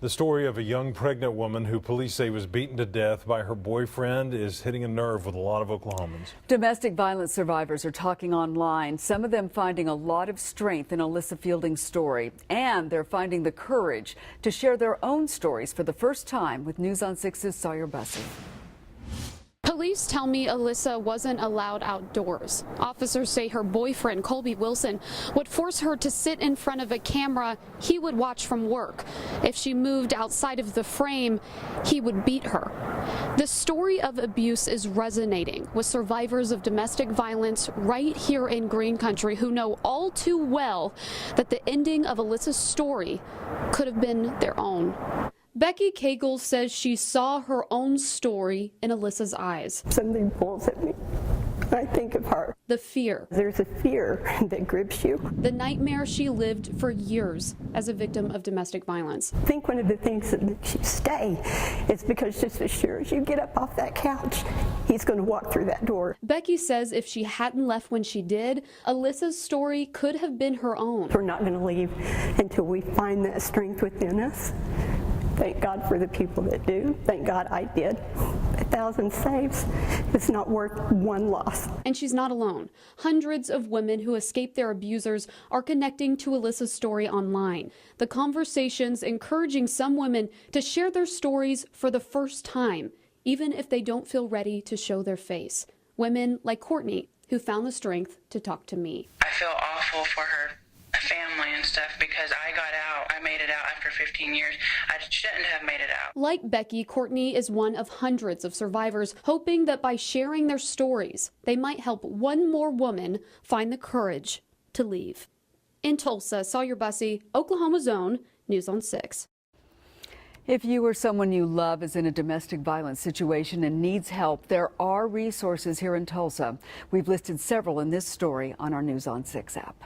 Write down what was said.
The story of a young pregnant woman who police say was beaten to death by her boyfriend is hitting a nerve with a lot of Oklahomans. Domestic violence survivors are talking online, some of them finding a lot of strength in Allyssa Fielding's story. And they're finding the courage to share their own stories for the first time with News on 6's Sawyer Bussey. Police tell me Allyssa wasn't allowed outdoors. Officers say her boyfriend, Colby Wilson, would force her to sit in front of a camera he would watch from work. If she moved outside of the frame, he would beat her. The story of abuse is resonating with survivors of domestic violence right here in Green Country who know all too well that the ending of Alyssa's story could have been their own. Becky Cagle says she saw her own story in Alyssa's eyes. Something pulls at me. I think of her. The fear. There's a fear that grips you. The nightmare she lived for years as a victim of domestic violence. I think one of the things that makes you stay is because just as sure as you get up off that couch, he's going to walk through that door. Becky says if she hadn't left when she did, Alyssa's story could have been her own. We're not going to leave until we find that strength within us. Thank God for the people that do. Thank God I did. 1,000 saves. It's not worth one loss. And she's not alone. Hundreds of women who escaped their abusers are connecting to Alyssa's story online. The conversations encouraging some women to share their stories for the first time, even if they don't feel ready to show their face. Women like Courtney, who found the strength to talk to me. I feel awful for her family and stuff because I got out. I made it out after 15 years. I shouldn't have made it out. Like Becky, Courtney is one of hundreds of survivors hoping that by sharing their stories, they might help one more woman find the courage to leave. In Tulsa, Sawyer Bussey, Oklahoma's own News on 6. If you or someone you love is in a domestic violence situation and needs help, there are resources here in Tulsa. We've listed several in this story on our News on 6 app.